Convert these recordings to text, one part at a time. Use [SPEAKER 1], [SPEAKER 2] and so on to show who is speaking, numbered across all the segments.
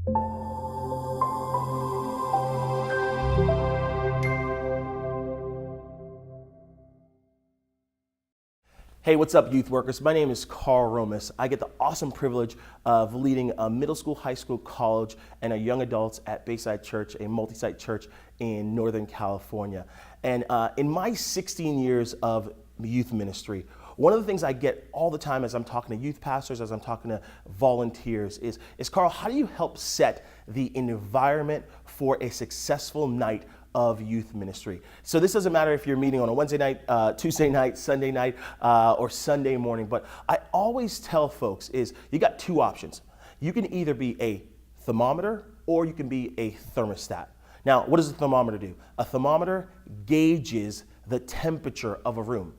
[SPEAKER 1] Hey, what's up, youth workers? My name is Carl Romas. I get the awesome privilege of leading a middle school, high school, college, and a young adults at Bayside Church, a multi-site church in Northern California. And in my 16 years of youth ministry, one of the things I get all the time as I'm talking to youth pastors, as I'm talking to volunteers is Carl, how do you help set the environment for a successful night of youth ministry? So this doesn't matter if you're meeting on a Wednesday night, Tuesday night, Sunday night, or Sunday morning, but I always tell folks is you got two options. You can either be a thermometer or you can be a thermostat. Now, what does a thermometer do? A thermometer gauges the temperature of a room,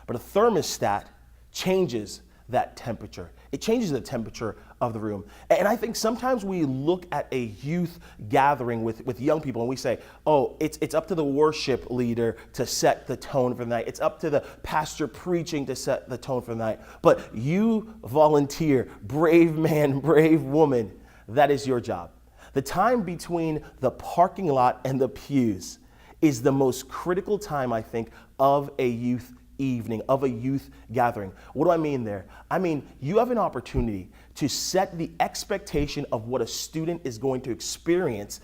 [SPEAKER 1] but a thermostat changes that temperature. It changes the temperature of the room. And I think sometimes we look at a youth gathering with young people and we say, oh, it's up to the worship leader to set the tone for the night. It's up to the pastor preaching to set the tone for the night. But you volunteer, brave man, brave woman, that is your job. The time between the parking lot and the pews is the most critical time, I think, of a youth evening, of a youth gathering. What do I mean there? I mean, you have an opportunity to set the expectation of what a student is going to experience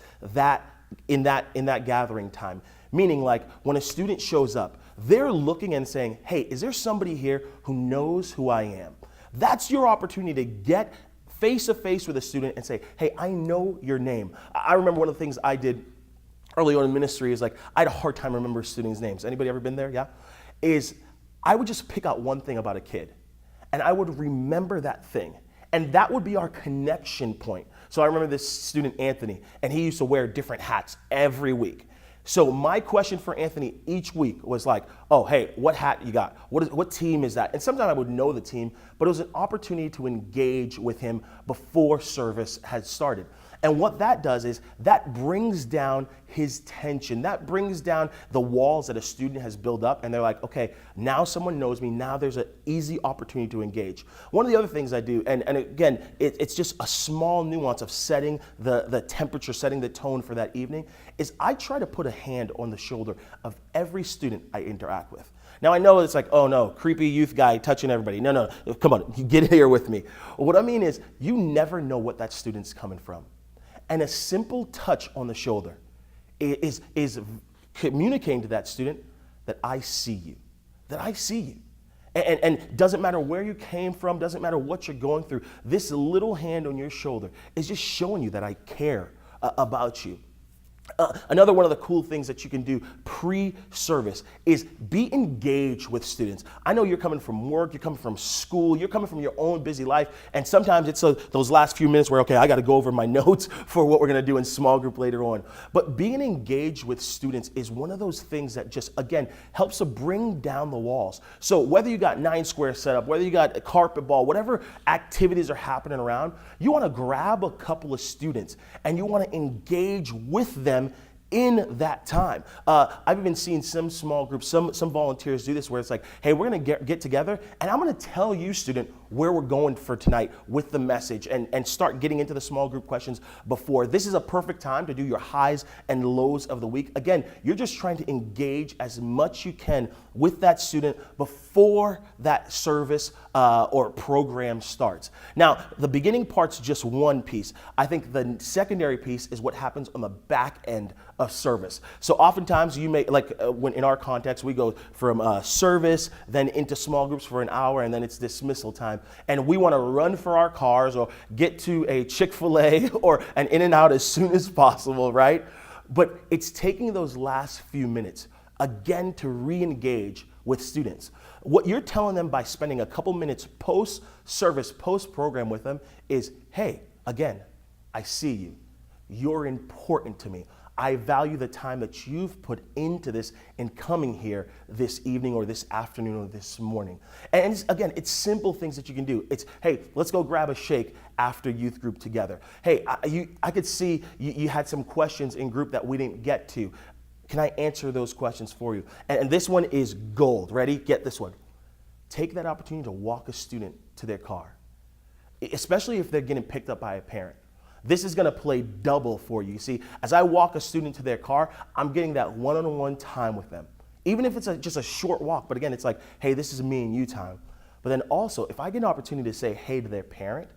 [SPEAKER 1] in that gathering time. Meaning, like, when a student shows up, they're looking and saying, hey, is there somebody here who knows who I am? That's your opportunity to get face to face with a student and say, hey, I know your name. I remember one of the things I did early on in ministry is, like, I had a hard time remembering students' names. Anybody ever been there? Yeah? I would just pick out one thing about a kid and I would remember that thing. And that would be our connection point. So I remember this student, Anthony, and he used to wear different hats every week. So my question for Anthony each week was like, oh, hey, what hat you got? What team is that? And sometimes I would know the team, but it was an opportunity to engage with him before service had started. And what that does is that brings down his tension. That brings down the walls that a student has built up. And they're like, okay, now someone knows me. Now there's an easy opportunity to engage. One of the other things I do, and again, it's just a small nuance of setting the temperature, setting the tone for that evening, is I try to put a hand on the shoulder of every student I interact with. Now, I know it's like, oh no, creepy youth guy touching everybody. No, come on, get here with me. What I mean is, you never know what that student's coming from. And a simple touch on the shoulder is communicating to that student that I see you, that I see you. And doesn't matter where you came from, doesn't matter what you're going through, this little hand on your shoulder is just showing you that I care about you. Another one of the cool things that you can do pre-service is be engaged with students. I know you're coming from work, you're coming from school, you're coming from your own busy life, and sometimes it's those last few minutes where, okay, I got to go over my notes for what we're going to do in small group later on. But being engaged with students is one of those things that just, again, helps to bring down the walls. So whether you got 9 square set up, whether you got a carpet ball, whatever activities are happening around, you want to grab a couple of students and you want to engage with them in that time. I've even seen some small groups, some volunteers do this where it's like, hey, we're going to get together and I'm going to tell you, student, where we're going for tonight with the message and start getting into the small group questions before. This is a perfect time to do your highs and lows of the week. Again, you're just trying to engage as much you can with that student before that service or program starts. Now, the beginning part's just one piece. I think the secondary piece is what happens on the back end of service. So oftentimes you may, when in our context, we go from service, then into small groups for an hour, and then it's dismissal time. And we want to run for our cars or get to a Chick-fil-A or an In-N-Out as soon as possible, right? But it's taking those last few minutes, again, to re-engage with students. What you're telling them by spending a couple minutes post-service, post-program with them is, hey, again, I see you. You're important to me. I value the time that you've put into this in coming here this evening or this afternoon or this morning. And again, it's simple things that you can do. It's, hey, let's go grab a shake after youth group together. Hey, I could see you had some questions in group that we didn't get to. Can I answer those questions for you? And this one is gold. Ready? Get this one. Take that opportunity to walk a student to their car, especially if they're getting picked up by a parent. this is gonna play double for you. See, as I walk a student to their car, I'm getting that one-on-one time with them. Even if it's just a short walk, but again, it's like, hey, this is me and you time. But then also, if I get an opportunity to say hey to their parent,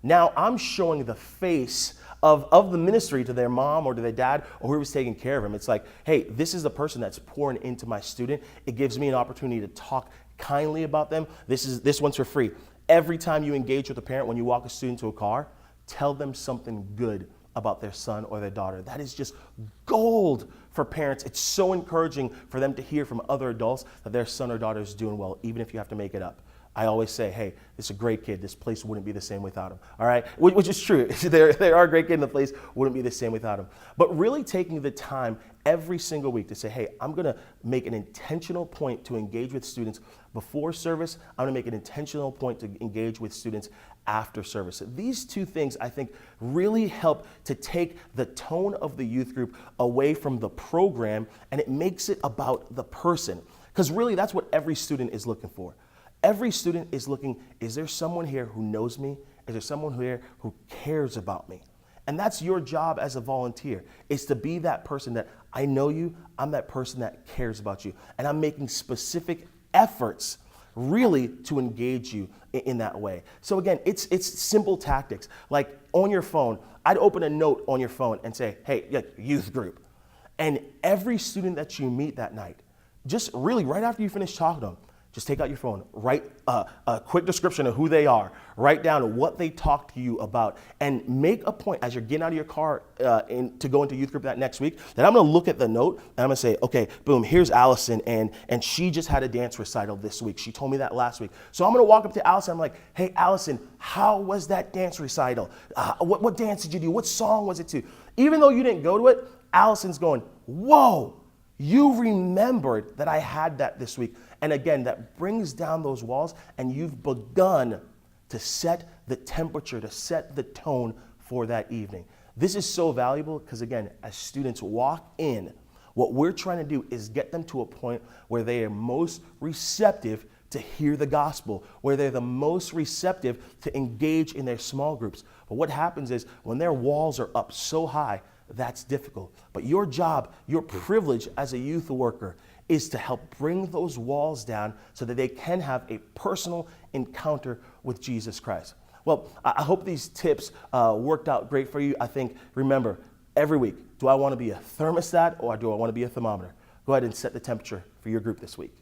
[SPEAKER 1] now I'm showing the face of the ministry to their mom or to their dad or whoever's taking care of them. It's like, hey, this is the person that's pouring into my student. It gives me an opportunity to talk kindly about them. This one's for free. Every time you engage with a parent, when you walk a student to a car, tell them something good about their son or their daughter. That is just gold for parents. It's so encouraging for them to hear from other adults that their son or daughter is doing well, even if you have to make it up. I always say, hey, this is a great kid. This place wouldn't be the same without him. All right? Which is true. There are great kids in the place, wouldn't be the same without him. But really taking the time every single week to say, hey, I'm going to make an intentional point to engage with students before service. I'm going to make an intentional point to engage with students after service. These two things, I think, really help to take the tone of the youth group away from the program, and it makes it about the person. Because really, that's what every student is looking for. Every student is looking, is there someone here who knows me? Is there someone here who cares about me? And that's your job as a volunteer, is to be that person that I know you, I'm that person that cares about you. And I'm making specific efforts really to engage you in that way. So again, it's simple tactics. Like on your phone, I'd open a note on your phone and say, hey, youth group. And every student that you meet that night, just really right after you finish talking to them, just take out your phone, write a quick description of who they are, write down what they talked to you about, and make a point as you're getting out of your car to go into youth group that next week, that I'm gonna look at the note and I'm gonna say, okay, boom, here's Allison, and she just had a dance recital this week. She told me that last week. So I'm gonna walk up to Allison, I'm like, hey, Allison, how was that dance recital? What dance did you do? What song was it to? Even though you didn't go to it, Allison's going, whoa, you remembered that I had that this week. And again, that brings down those walls, and you've begun to set the temperature, to set the tone for that evening. This is so valuable because, again, as students walk in, what we're trying to do is get them to a point where they are most receptive to hear the gospel, where they're the most receptive to engage in their small groups. But what happens is when their walls are up so high, that's difficult. But your job, your privilege as a youth worker is to help bring those walls down so that they can have a personal encounter with Jesus Christ. Well, I hope these tips worked out great for you. I think, remember, every week, do I want to be a thermostat or do I want to be a thermometer? Go ahead and set the temperature for your group this week.